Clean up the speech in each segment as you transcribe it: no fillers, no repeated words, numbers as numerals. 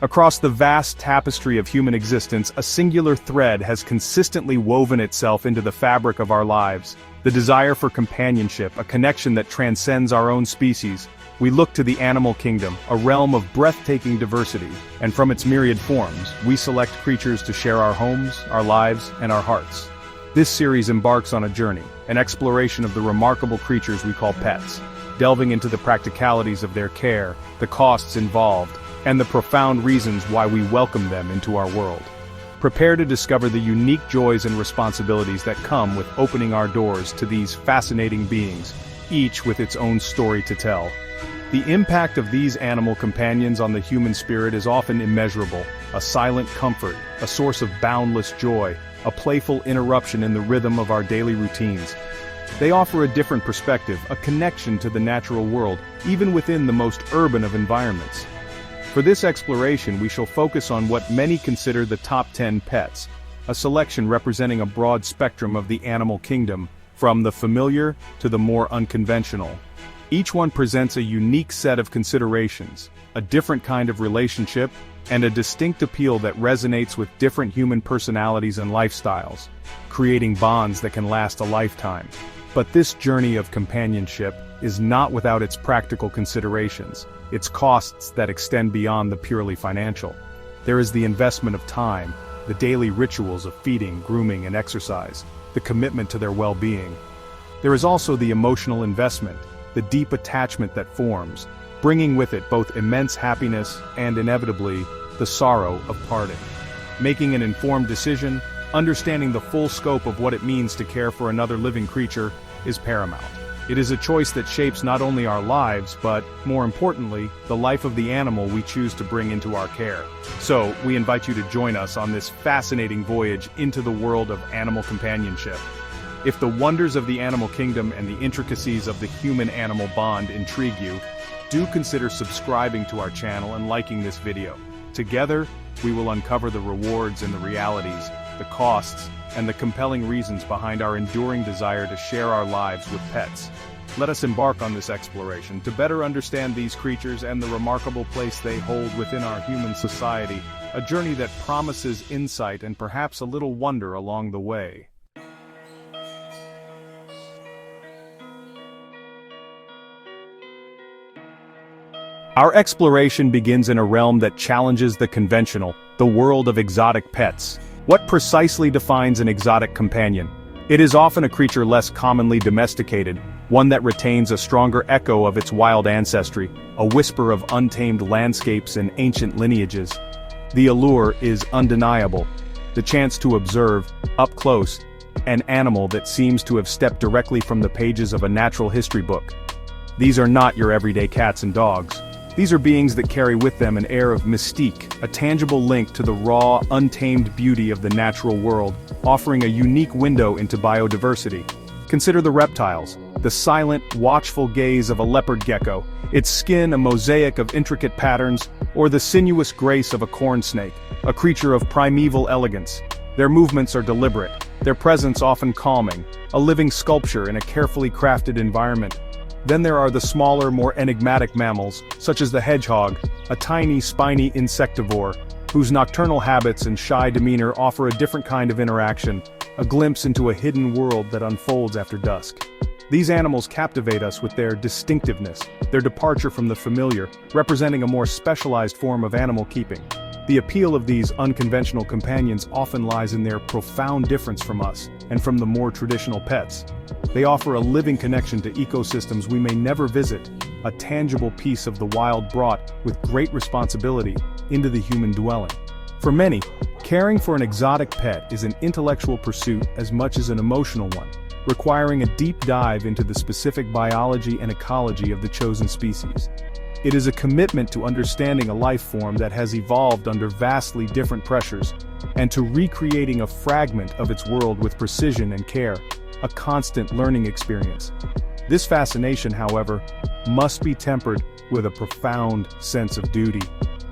Across the vast tapestry of human existence, a singular thread has consistently woven itself into the fabric of our lives. The desire for companionship, a connection that transcends our own species. We look to the animal kingdom, a realm of breathtaking diversity, and from its myriad forms, we select creatures to share our homes, our lives, and our hearts. This series embarks on a journey, an exploration of the remarkable creatures we call pets, delving into the practicalities of their care, the costs involved, and the profound reasons why we welcome them into our world. Prepare to discover the unique joys and responsibilities that come with opening our doors to these fascinating beings, each with its own story to tell. The impact of these animal companions on the human spirit is often immeasurable, a silent comfort, a source of boundless joy, a playful interruption in the rhythm of our daily routines. They offer a different perspective, a connection to the natural world, even within the most urban of environments. For this exploration, we shall focus on what many consider the top 10 pets, a selection representing a broad spectrum of the animal kingdom, from the familiar to the more unconventional. Each one presents a unique set of considerations, a different kind of relationship, and a distinct appeal that resonates with different human personalities and lifestyles, creating bonds that can last a lifetime. But this journey of companionship is not without its practical considerations, its costs that extend beyond the purely financial. There is the investment of time, the daily rituals of feeding, grooming, and exercise, the commitment to their well-being. There is also the emotional investment, the deep attachment that forms, bringing with it both immense happiness and, inevitably, the sorrow of parting. Making an informed decision, understanding the full scope of what it means to care for another living creature, is paramount. It is a choice that shapes not only our lives, but, more importantly, the life of the animal we choose to bring into our care. So, we invite you to join us on this fascinating voyage into the world of animal companionship. If the wonders of the animal kingdom and the intricacies of the human-animal bond intrigue you, do consider subscribing to our channel and liking this video. Together, we will uncover the rewards and the realities, the costs, and the compelling reasons behind our enduring desire to share our lives with pets. Let us embark on this exploration to better understand these creatures and the remarkable place they hold within our human society, a journey that promises insight and perhaps a little wonder along the way. Our exploration begins in a realm that challenges the conventional, the world of exotic pets. What precisely defines an exotic companion? It is often a creature less commonly domesticated, one that retains a stronger echo of its wild ancestry, a whisper of untamed landscapes and ancient lineages. The allure is undeniable, the chance to observe, up close, an animal that seems to have stepped directly from the pages of a natural history book. These are not your everyday cats and dogs. These are beings that carry with them an air of mystique, a tangible link to the raw, untamed beauty of the natural world, offering a unique window into biodiversity. Consider the reptiles, the silent, watchful gaze of a leopard gecko, its skin a mosaic of intricate patterns, or the sinuous grace of a corn snake, a creature of primeval elegance. Their movements are deliberate, their presence often calming, a living sculpture in a carefully crafted environment. Then there are the smaller, more enigmatic mammals, such as the hedgehog, a tiny, spiny insectivore, whose nocturnal habits and shy demeanor offer a different kind of interaction, a glimpse into a hidden world that unfolds after dusk. These animals captivate us with their distinctiveness, their departure from the familiar, representing a more specialized form of animal keeping. The appeal of these unconventional companions often lies in their profound difference from us, and from the more traditional pets. They offer a living connection to ecosystems we may never visit, a tangible piece of the wild brought, with great responsibility, into the human dwelling. For many, caring for an exotic pet is an intellectual pursuit as much as an emotional one, requiring a deep dive into the specific biology and ecology of the chosen species. It is a commitment to understanding a life form that has evolved under vastly different pressures, and to recreating a fragment of its world with precision and care, a constant learning experience. This fascination, however, must be tempered with a profound sense of duty.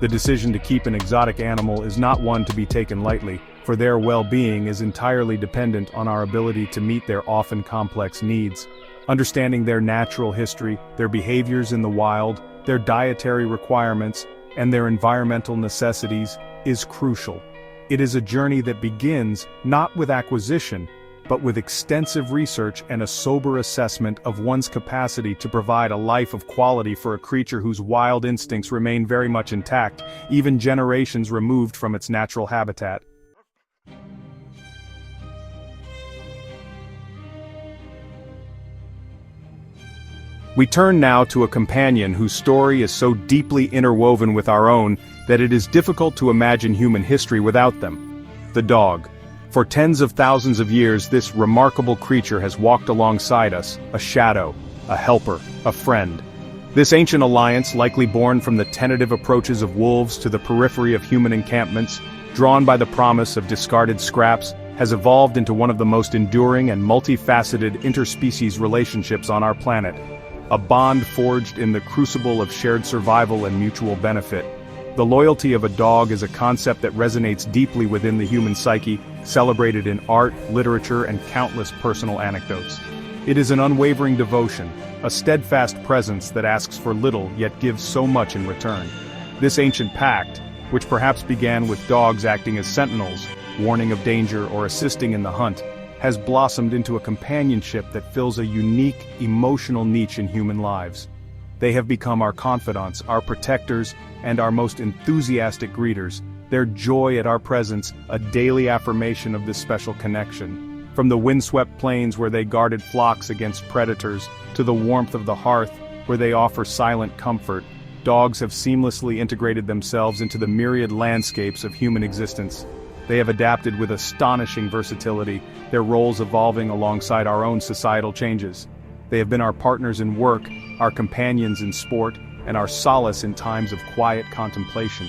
The decision to keep an exotic animal is not one to be taken lightly, for their well-being is entirely dependent on our ability to meet their often complex needs. Understanding their natural history, their behaviors in the wild, their dietary requirements, and their environmental necessities is crucial. It is a journey that begins not with acquisition, but with extensive research and a sober assessment of one's capacity to provide a life of quality for a creature whose wild instincts remain very much intact, even generations removed from its natural habitat. We turn now to a companion whose story is so deeply interwoven with our own that it is difficult to imagine human history without them. The dog. For tens of thousands of years, this remarkable creature has walked alongside us, a shadow, a helper, a friend. This ancient alliance, likely born from the tentative approaches of wolves to the periphery of human encampments, drawn by the promise of discarded scraps, has evolved into one of the most enduring and multifaceted interspecies relationships on our planet. A bond forged in the crucible of shared survival and mutual benefit. The loyalty of a dog is a concept that resonates deeply within the human psyche, celebrated in art, literature, and countless personal anecdotes. It is an unwavering devotion, a steadfast presence that asks for little yet gives so much in return. This ancient pact, which perhaps began with dogs acting as sentinels, warning of danger or assisting in the hunt, has blossomed into a companionship that fills a unique, emotional niche in human lives. They have become our confidants, our protectors, and our most enthusiastic greeters, their joy at our presence a daily affirmation of this special connection. From the windswept plains where they guarded flocks against predators, to the warmth of the hearth where they offer silent comfort, dogs have seamlessly integrated themselves into the myriad landscapes of human existence. They have adapted with astonishing versatility, their roles evolving alongside our own societal changes. They have been our partners in work, our companions in sport, and our solace in times of quiet contemplation.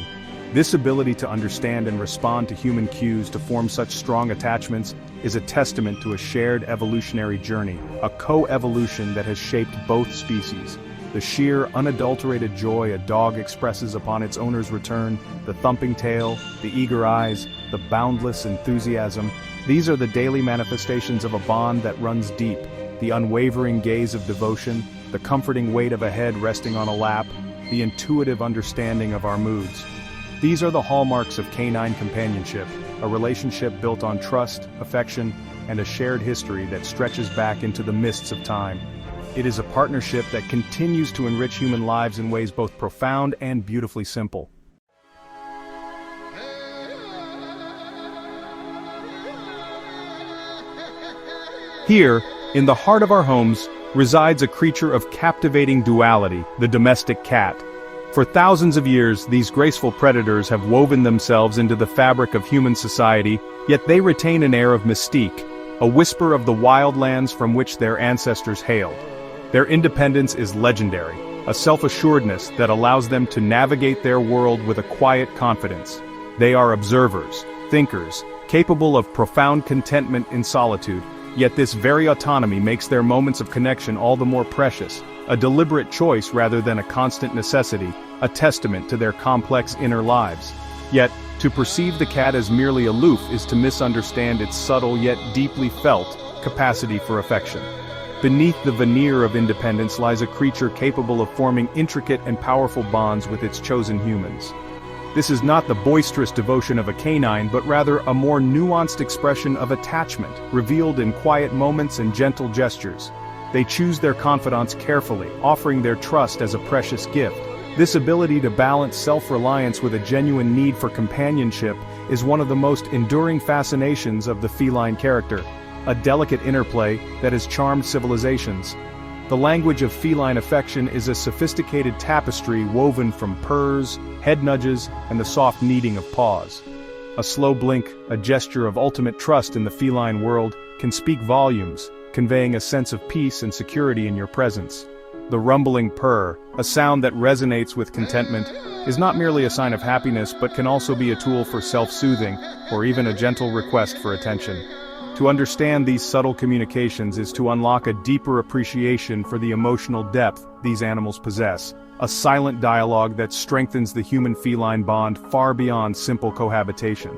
This ability to understand and respond to human cues to form such strong attachments is a testament to a shared evolutionary journey, a co-evolution that has shaped both species. The sheer, unadulterated joy a dog expresses upon its owner's return, the thumping tail, the eager eyes, the boundless enthusiasm, these are the daily manifestations of a bond that runs deep. The unwavering gaze of devotion, the comforting weight of a head resting on a lap, the intuitive understanding of our moods. These are the hallmarks of canine companionship, a relationship built on trust, affection, and a shared history that stretches back into the mists of time. It is a partnership that continues to enrich human lives in ways both profound and beautifully simple. Here, in the heart of our homes, resides a creature of captivating duality, the domestic cat. For thousands of years, these graceful predators have woven themselves into the fabric of human society, yet they retain an air of mystique, a whisper of the wildlands from which their ancestors hailed. Their independence is legendary, a self-assuredness that allows them to navigate their world with a quiet confidence. They are observers, thinkers, capable of profound contentment in solitude, yet this very autonomy makes their moments of connection all the more precious, a deliberate choice rather than a constant necessity, a testament to their complex inner lives. Yet, to perceive the cat as merely aloof is to misunderstand its subtle yet deeply felt capacity for affection. Beneath the veneer of independence lies a creature capable of forming intricate and powerful bonds with its chosen humans. This is not the boisterous devotion of a canine, but rather a more nuanced expression of attachment, revealed in quiet moments and gentle gestures. They choose their confidants carefully, offering their trust as a precious gift. This ability to balance self-reliance with a genuine need for companionship is one of the most enduring fascinations of the feline character, a delicate interplay that has charmed civilizations. The language of feline affection is a sophisticated tapestry woven from purrs, head nudges, and the soft kneading of paws. A slow blink, a gesture of ultimate trust in the feline world, can speak volumes, conveying a sense of peace and security in your presence. The rumbling purr, a sound that resonates with contentment, is not merely a sign of happiness but can also be a tool for self-soothing, or even a gentle request for attention. To understand these subtle communications is to unlock a deeper appreciation for the emotional depth these animals possess, a silent dialogue that strengthens the human-feline bond far beyond simple cohabitation.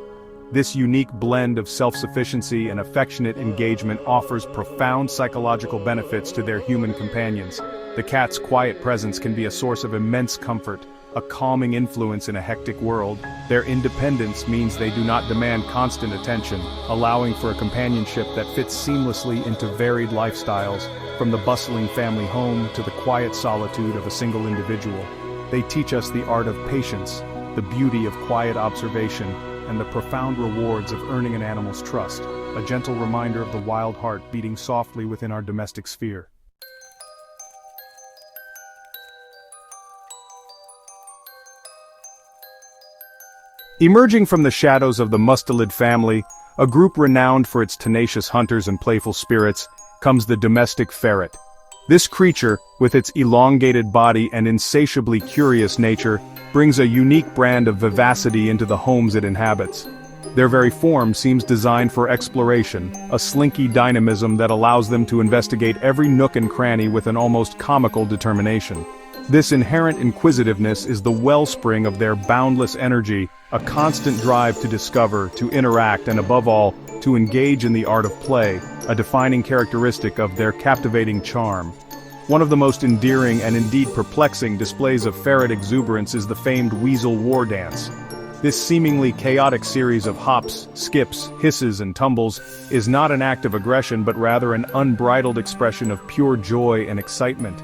This unique blend of self-sufficiency and affectionate engagement offers profound psychological benefits to their human companions. The cat's quiet presence can be a source of immense comfort, a calming influence in a hectic world. Their independence means they do not demand constant attention, allowing for a companionship that fits seamlessly into varied lifestyles, from the bustling family home to the quiet solitude of a single individual. They teach us the art of patience, the beauty of quiet observation, and the profound rewards of earning an animal's trust, a gentle reminder of the wild heart beating softly within our domestic sphere. Emerging from the shadows of the mustelid family, a group renowned for its tenacious hunters and playful spirits, comes the domestic ferret. This creature, with its elongated body and insatiably curious nature, brings a unique brand of vivacity into the homes it inhabits. Their very form seems designed for exploration, a slinky dynamism that allows them to investigate every nook and cranny with an almost comical determination. This inherent inquisitiveness is the wellspring of their boundless energy, a constant drive to discover, to interact, and above all, to engage in the art of play, a defining characteristic of their captivating charm. One of the most endearing and indeed perplexing displays of ferret exuberance is the famed weasel war dance. This seemingly chaotic series of hops, skips, hisses, and tumbles is not an act of aggression but rather an unbridled expression of pure joy and excitement.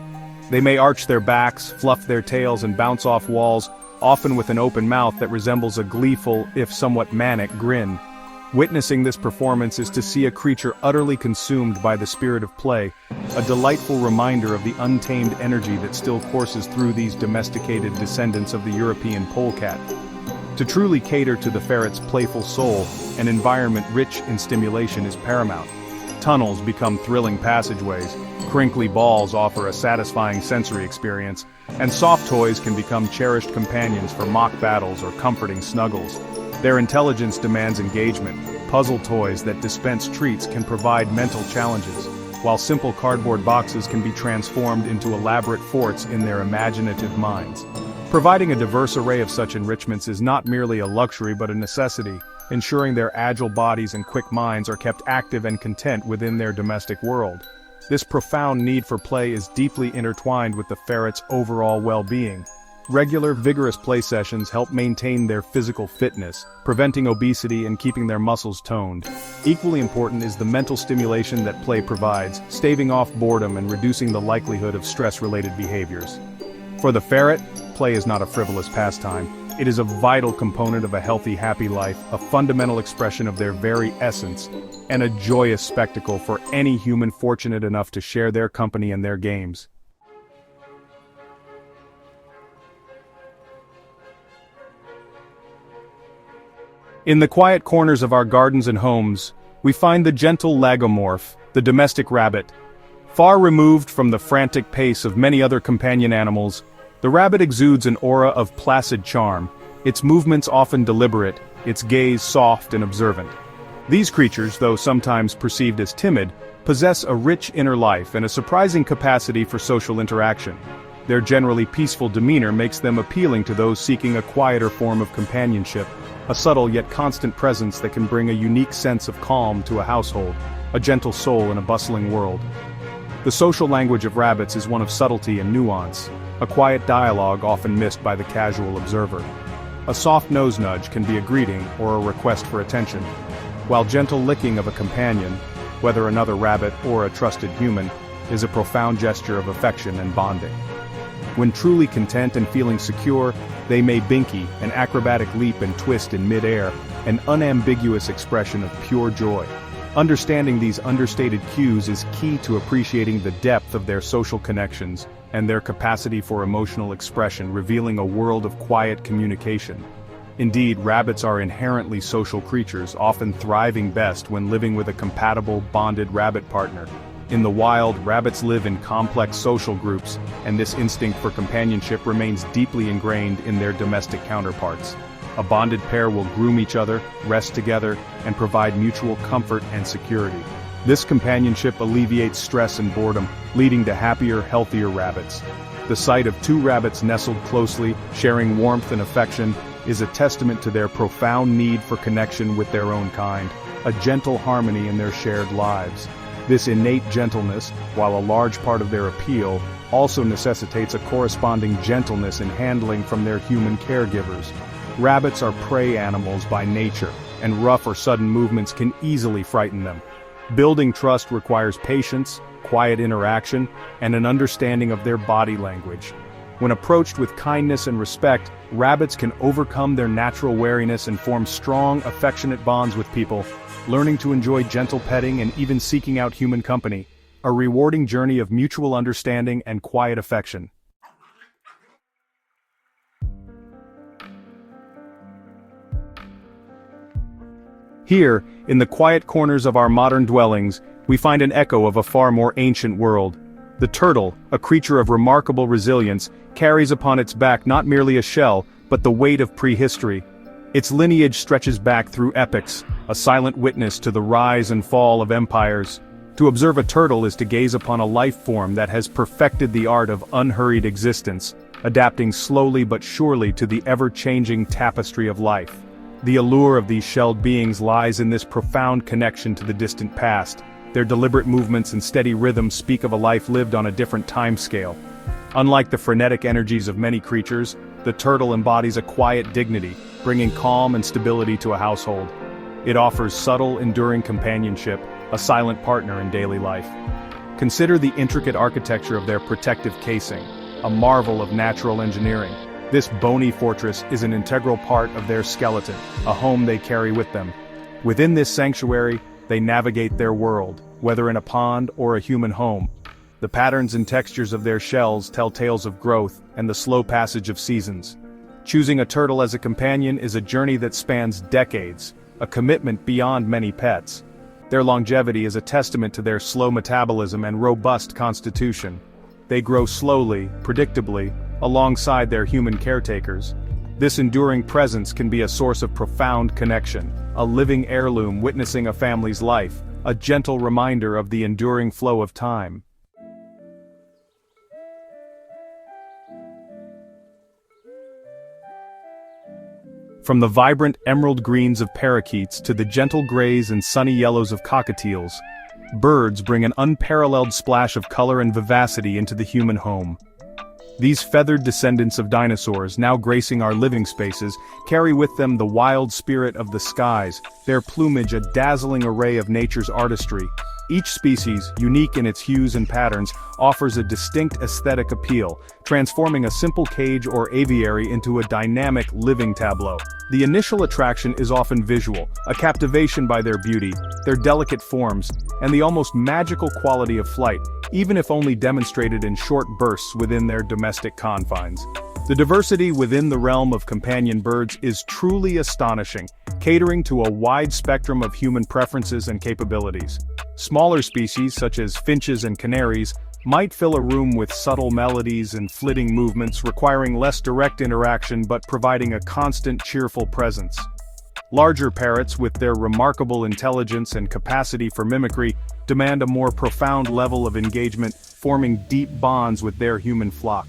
They may arch their backs, fluff their tails, and bounce off walls, often with an open mouth that resembles a gleeful, if somewhat manic, grin. Witnessing this performance is to see a creature utterly consumed by the spirit of play, a delightful reminder of the untamed energy that still courses through these domesticated descendants of the European polecat. To truly cater to the ferret's playful soul, an environment rich in stimulation is paramount. Tunnels become thrilling passageways, crinkly balls offer a satisfying sensory experience, and soft toys can become cherished companions for mock battles or comforting snuggles. Their intelligence demands engagement. Puzzle toys that dispense treats can provide mental challenges, while simple cardboard boxes can be transformed into elaborate forts in their imaginative minds. Providing a diverse array of such enrichments is not merely a luxury but a necessity, ensuring their agile bodies and quick minds are kept active and content within their domestic world. This profound need for play is deeply intertwined with the ferret's overall well-being. Regular, vigorous play sessions help maintain their physical fitness, preventing obesity and keeping their muscles toned. Equally important is the mental stimulation that play provides, staving off boredom and reducing the likelihood of stress-related behaviors. For the ferret, play is not a frivolous pastime. It is a vital component of a healthy, happy life, a fundamental expression of their very essence, and a joyous spectacle for any human fortunate enough to share their company and their games. In the quiet corners of our gardens and homes, we find the gentle lagomorph, the domestic rabbit. Far removed from the frantic pace of many other companion animals, the rabbit exudes an aura of placid charm, its movements often deliberate, its gaze soft and observant. These creatures, though sometimes perceived as timid, possess a rich inner life and a surprising capacity for social interaction. Their generally peaceful demeanor makes them appealing to those seeking a quieter form of companionship, a subtle yet constant presence that can bring a unique sense of calm to a household, a gentle soul in a bustling world. The social language of rabbits is one of subtlety and nuance, a quiet dialogue often missed by the casual observer. A soft nose nudge can be a greeting or a request for attention, while gentle licking of a companion, whether another rabbit or a trusted human, is a profound gesture of affection and bonding. When truly content and feeling secure, they may binky, an acrobatic leap and twist in mid-air, an unambiguous expression of pure joy. Understanding these understated cues is key to appreciating the depth of their social connections and their capacity for emotional expression, revealing a world of quiet communication. Indeed, rabbits are inherently social creatures, often thriving best when living with a compatible, bonded rabbit partner. In the wild, rabbits live in complex social groups, and this instinct for companionship remains deeply ingrained in their domestic counterparts. A bonded pair will groom each other, rest together, and provide mutual comfort and security. This companionship alleviates stress and boredom, leading to happier, healthier rabbits. The sight of two rabbits nestled closely, sharing warmth and affection, is a testament to their profound need for connection with their own kind, a gentle harmony in their shared lives. This innate gentleness, while a large part of their appeal, also necessitates a corresponding gentleness in handling from their human caregivers. Rabbits are prey animals by nature, and rough or sudden movements can easily frighten them. Building trust requires patience, quiet interaction, and an understanding of their body language. When approached with kindness and respect, rabbits can overcome their natural wariness and form strong, affectionate bonds with people, learning to enjoy gentle petting and even seeking out human company, a rewarding journey of mutual understanding and quiet affection. Here, in the quiet corners of our modern dwellings, we find an echo of a far more ancient world. The turtle, a creature of remarkable resilience, carries upon its back not merely a shell, but the weight of prehistory. Its lineage stretches back through epochs, a silent witness to the rise and fall of empires. To observe a turtle is to gaze upon a life form that has perfected the art of unhurried existence, adapting slowly but surely to the ever-changing tapestry of life. The allure of these shelled beings lies in this profound connection to the distant past. Their deliberate movements and steady rhythms speak of a life lived on a different time scale. Unlike the frenetic energies of many creatures, the turtle embodies a quiet dignity, bringing calm and stability to a household. It offers subtle, enduring companionship, a silent partner in daily life. Consider the intricate architecture of their protective casing, a marvel of natural engineering. This bony fortress is an integral part of their skeleton, a home they carry with them. Within this sanctuary, they navigate their world, whether in a pond or a human home. The patterns and textures of their shells tell tales of growth and the slow passage of seasons. Choosing a turtle as a companion is a journey that spans decades, a commitment beyond many pets. Their longevity is a testament to their slow metabolism and robust constitution. They grow slowly, predictably, alongside their human caretakers. This enduring presence can be a source of profound connection, a living heirloom witnessing a family's life, a gentle reminder of the enduring flow of time. From the vibrant emerald greens of parakeets to the gentle grays and sunny yellows of cockatiels, birds bring an unparalleled splash of color and vivacity into the human home. These feathered descendants of dinosaurs, now gracing our living spaces, carry with them the wild spirit of the skies, their plumage a dazzling array of nature's artistry. Each species, unique in its hues and patterns, offers a distinct aesthetic appeal, transforming a simple cage or aviary into a dynamic, living tableau. The initial attraction is often visual, a captivation by their beauty, their delicate forms, and the almost magical quality of flight, even if only demonstrated in short bursts within their domestic confines. The diversity within the realm of companion birds is truly astonishing, catering to a wide spectrum of human preferences and capabilities. Smaller species, such as finches and canaries, might fill a room with subtle melodies and flitting movements requiring less direct interaction but providing a constant cheerful presence. Larger parrots, with their remarkable intelligence and capacity for mimicry, demand a more profound level of engagement, forming deep bonds with their human flock.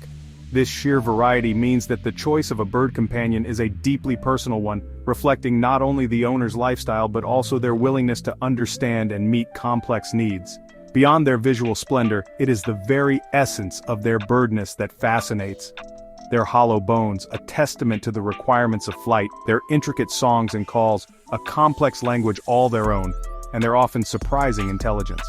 This sheer variety means that the choice of a bird companion is a deeply personal one, reflecting not only the owner's lifestyle but also their willingness to understand and meet complex needs. Beyond their visual splendor, it is the very essence of their birdness that fascinates. Their hollow bones, a testament to the requirements of flight, their intricate songs and calls, a complex language all their own, and their often surprising intelligence.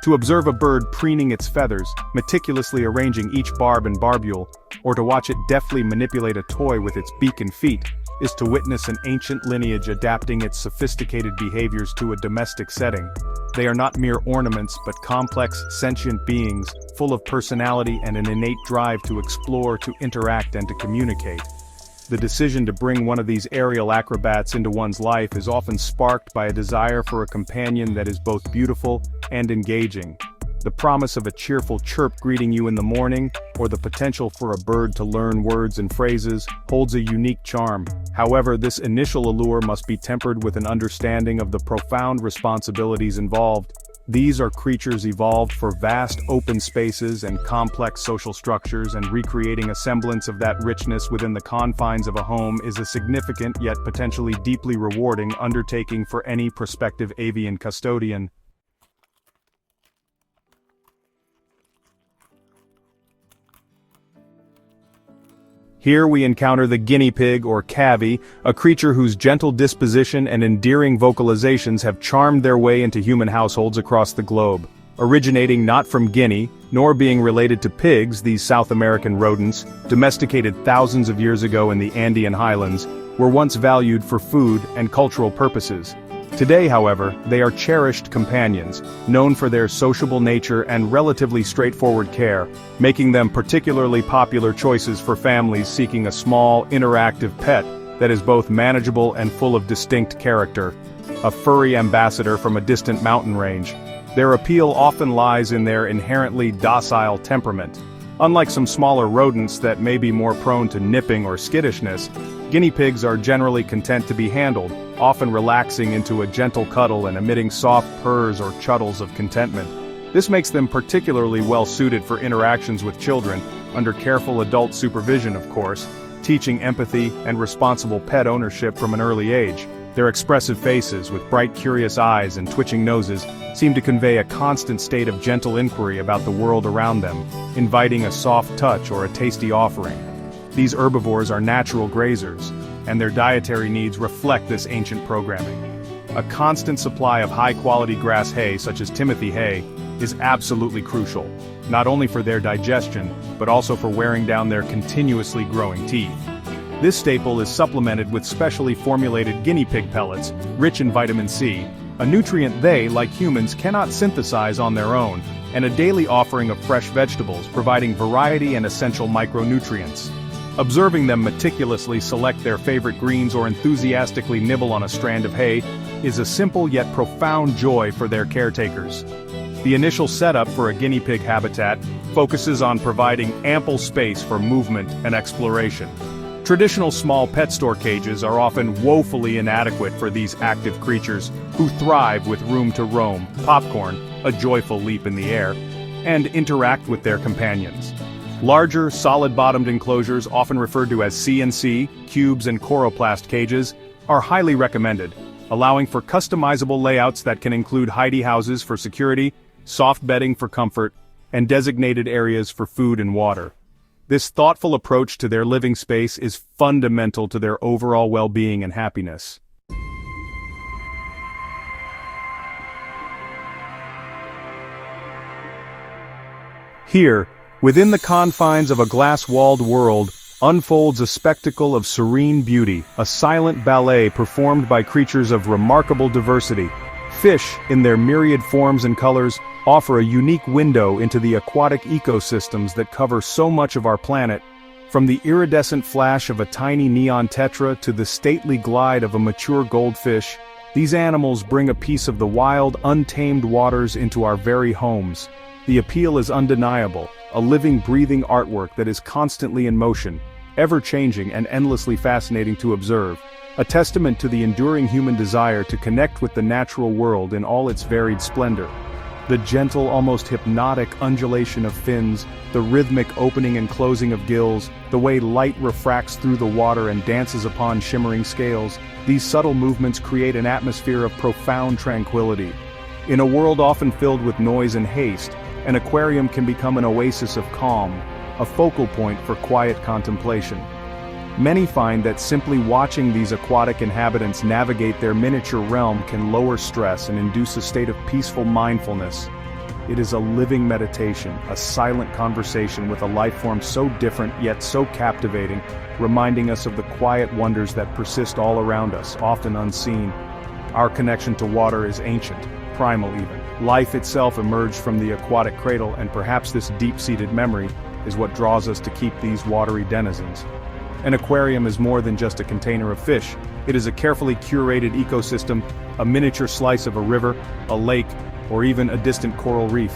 To observe a bird preening its feathers, meticulously arranging each barb and barbule, or to watch it deftly manipulate a toy with its beak and feet, is to witness an ancient lineage adapting its sophisticated behaviors to a domestic setting. They are not mere ornaments but complex, sentient beings, full of personality and an innate drive to explore, to interact, and to communicate. The decision to bring one of these aerial acrobats into one's life is often sparked by a desire for a companion that is both beautiful and engaging. The promise of a cheerful chirp greeting you in the morning, or the potential for a bird to learn words and phrases, holds a unique charm. However, this initial allure must be tempered with an understanding of the profound responsibilities involved. These are creatures evolved for vast open spaces and complex social structures, and recreating a semblance of that richness within the confines of a home is a significant yet potentially deeply rewarding undertaking for any prospective avian custodian. Here we encounter the guinea pig or cavy, a creature whose gentle disposition and endearing vocalizations have charmed their way into human households across the globe. Originating not from Guinea, nor being related to pigs, these South American rodents, domesticated thousands of years ago in the Andean highlands, were once valued for food and cultural purposes. Today, however, they are cherished companions, known for their sociable nature and relatively straightforward care, making them particularly popular choices for families seeking a small, interactive pet that is both manageable and full of distinct character. A furry ambassador from a distant mountain range. Their appeal often lies in their inherently docile temperament. Unlike some smaller rodents that may be more prone to nipping or skittishness, guinea pigs are generally content to be handled, often relaxing into a gentle cuddle and emitting soft purrs or chuttles of contentment. This makes them particularly well-suited for interactions with children, under careful adult supervision of course, teaching empathy and responsible pet ownership from an early age. Their expressive faces, with bright curious eyes and twitching noses, seem to convey a constant state of gentle inquiry about the world around them, inviting a soft touch or a tasty offering. These herbivores are natural grazers, and their dietary needs reflect this ancient programming. A constant supply of high-quality grass hay, such as Timothy hay, is absolutely crucial, not only for their digestion, but also for wearing down their continuously growing teeth. This staple is supplemented with specially formulated guinea pig pellets, rich in vitamin C, a nutrient they, like humans, cannot synthesize on their own, and a daily offering of fresh vegetables providing variety and essential micronutrients. Observing them meticulously select their favorite greens or enthusiastically nibble on a strand of hay is a simple yet profound joy for their caretakers. The initial setup for a guinea pig habitat focuses on providing ample space for movement and exploration. Traditional small pet store cages are often woefully inadequate for these active creatures who thrive with room to roam, popcorn, a joyful leap in the air, and interact with their companions. Larger, solid-bottomed enclosures, often referred to as C&C, cubes and coroplast cages, are highly recommended, allowing for customizable layouts that can include hidey houses for security, soft bedding for comfort, and designated areas for food and water. This thoughtful approach to their living space is fundamental to their overall well-being and happiness. Here, within the confines of a glass-walled world, unfolds a spectacle of serene beauty, a silent ballet performed by creatures of remarkable diversity. Fish, in their myriad forms and colors, offer a unique window into the aquatic ecosystems that cover so much of our planet. From the iridescent flash of a tiny neon tetra to the stately glide of a mature goldfish, these animals bring a piece of the wild, untamed waters into our very homes. The appeal is undeniable, a living, breathing artwork that is constantly in motion, ever-changing and endlessly fascinating to observe, a testament to the enduring human desire to connect with the natural world in all its varied splendor. The gentle, almost hypnotic undulation of fins, the rhythmic opening and closing of gills, the way light refracts through the water and dances upon shimmering scales, these subtle movements create an atmosphere of profound tranquility. In a world often filled with noise and haste, an aquarium can become an oasis of calm, a focal point for quiet contemplation. Many find that simply watching these aquatic inhabitants navigate their miniature realm can lower stress and induce a state of peaceful mindfulness. It is a living meditation, a silent conversation with a life form so different yet so captivating, reminding us of the quiet wonders that persist all around us, often unseen. Our connection to water is ancient, primal even. Life itself emerged from the aquatic cradle, and perhaps this deep-seated memory is what draws us to keep these watery denizens. An aquarium is more than just a container of fish. It is a carefully curated ecosystem, a miniature slice of a river, a lake, or even a distant coral reef.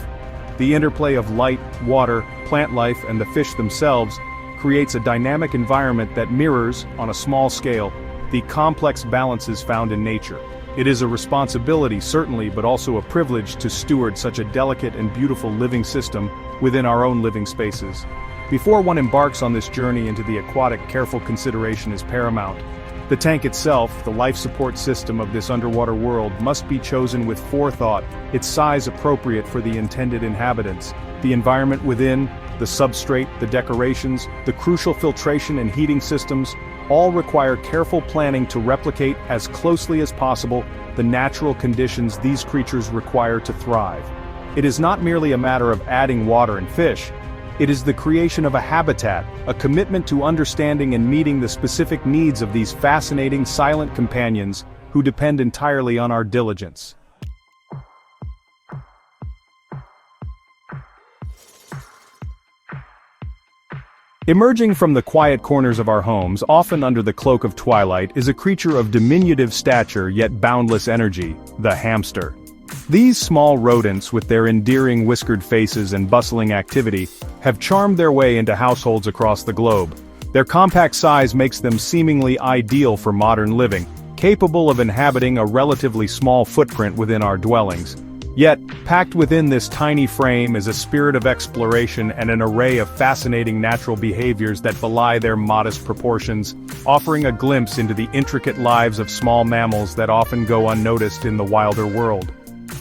The interplay of light, water, plant life, and the fish themselves creates a dynamic environment that mirrors, on a small scale, the complex balances found in nature. It is a responsibility, certainly, but also a privilege to steward such a delicate and beautiful living system within our own living spaces. Before one embarks on this journey into the aquatic, careful consideration is paramount. The tank itself, the life support system of this underwater world, must be chosen with forethought, its size appropriate for the intended inhabitants, the environment within, the substrate, the decorations, the crucial filtration and heating systems, all require careful planning to replicate as closely as possible the natural conditions these creatures require to thrive. It is not merely a matter of adding water and fish. It is the creation of a habitat, a commitment to understanding and meeting the specific needs of these fascinating silent companions who depend entirely on our diligence. Emerging from the quiet corners of our homes, often under the cloak of twilight, is a creature of diminutive stature yet boundless energy, the hamster. These small rodents, with their endearing whiskered faces and bustling activity, have charmed their way into households across the globe. Their compact size makes them seemingly ideal for modern living, capable of inhabiting a relatively small footprint within our dwellings. Yet, packed within this tiny frame is a spirit of exploration and an array of fascinating natural behaviors that belie their modest proportions, offering a glimpse into the intricate lives of small mammals that often go unnoticed in the wilder world.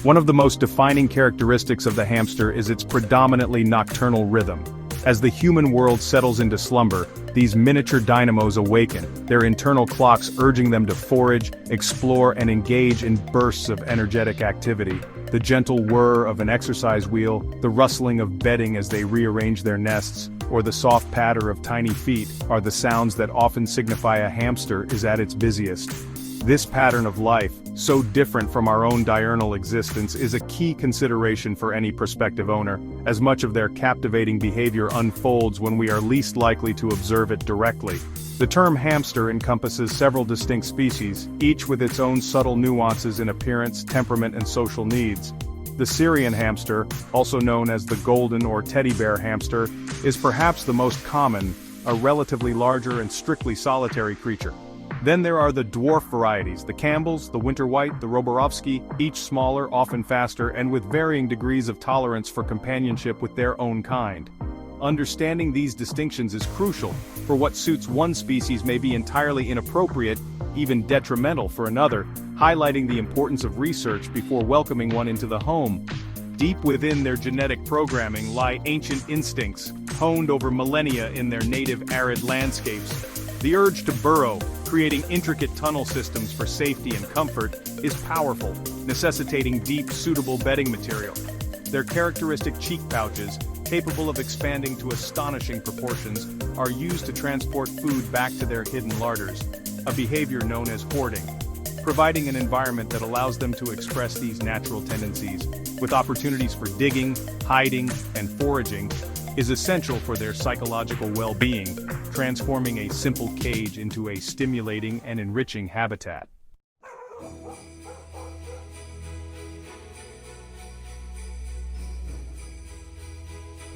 One of the most defining characteristics of the hamster is its predominantly nocturnal rhythm. As the human world settles into slumber, these miniature dynamos awaken, their internal clocks urging them to forage, explore and engage in bursts of energetic activity. The gentle whir of an exercise wheel, the rustling of bedding as they rearrange their nests, or the soft patter of tiny feet are the sounds that often signify a hamster is at its busiest. This pattern of life, so different from our own diurnal existence, is a key consideration for any prospective owner, as much of their captivating behavior unfolds when we are least likely to observe it directly. The term hamster encompasses several distinct species, each with its own subtle nuances in appearance, temperament and social needs. The Syrian hamster, also known as the golden or teddy bear hamster, is perhaps the most common, a relatively larger and strictly solitary creature. Then there are the dwarf varieties, the Campbells, the winter white, the Roborovsky, each smaller, often faster, and with varying degrees of tolerance for companionship with their own kind. Understanding these distinctions is crucial, for what suits one species may be entirely inappropriate, even detrimental for another, highlighting the importance of research before welcoming one into the home. Deep within their genetic programming lie ancient instincts, honed over millennia in their native arid landscapes. The urge to burrow, creating intricate tunnel systems for safety and comfort, is powerful, necessitating deep, suitable bedding material. Their characteristic cheek pouches, capable of expanding to astonishing proportions, are used to transport food back to their hidden larders, a behavior known as hoarding, providing an environment that allows them to express these natural tendencies, with opportunities for digging, hiding, and foraging, is essential for their psychological well-being, transforming a simple cage into a stimulating and enriching habitat.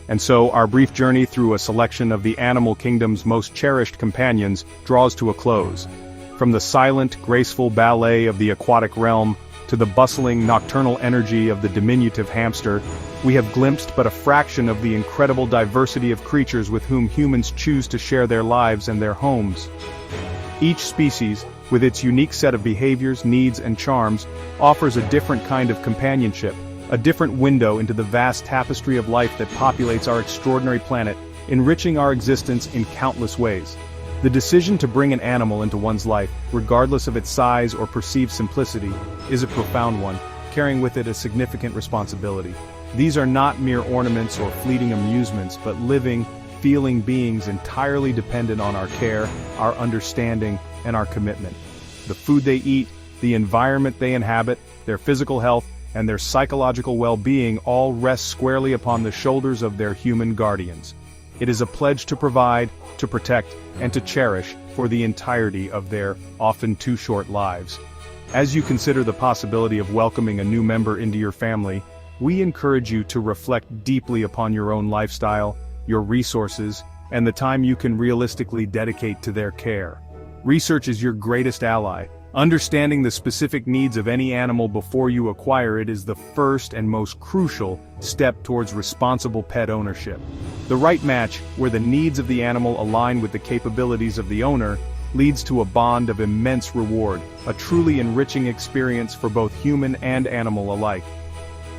And so, our brief journey through a selection of the animal kingdom's most cherished companions draws to a close. From the silent, graceful ballet of the aquatic realm, to the bustling, nocturnal energy of the diminutive hamster, we have glimpsed but a fraction of the incredible diversity of creatures with whom humans choose to share their lives and their homes. Each species, with its unique set of behaviors, needs, and charms, offers a different kind of companionship, a different window into the vast tapestry of life that populates our extraordinary planet, enriching our existence in countless ways. The decision to bring an animal into one's life, regardless of its size or perceived simplicity, is a profound one, carrying with it a significant responsibility. These are not mere ornaments or fleeting amusements, but living, feeling beings entirely dependent on our care, our understanding, and our commitment. The food they eat, the environment they inhabit, their physical health, and their psychological well-being all rest squarely upon the shoulders of their human guardians. It is a pledge to provide, to protect, and to cherish for the entirety of their often too short lives. As you consider the possibility of welcoming a new member into your family, we encourage you to reflect deeply upon your own lifestyle, your resources, and the time you can realistically dedicate to their care. Research is your greatest ally. Understanding the specific needs of any animal before you acquire it is the first and most crucial step towards responsible pet ownership. The right match, where the needs of the animal align with the capabilities of the owner, leads to a bond of immense reward, a truly enriching experience for both human and animal alike.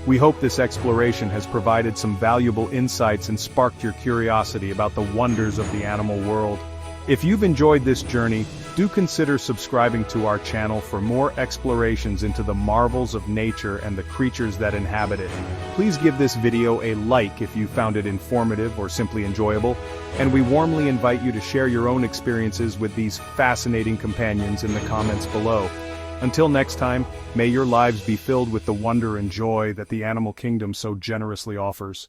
We hope this exploration has provided some valuable insights and sparked your curiosity about the wonders of the animal world. If you've enjoyed this journey, do consider subscribing to our channel for more explorations into the marvels of nature and the creatures that inhabit it. Please give this video a like if you found it informative or simply enjoyable, and we warmly invite you to share your own experiences with these fascinating companions in the comments below. Until next time, may your lives be filled with the wonder and joy that the animal kingdom so generously offers.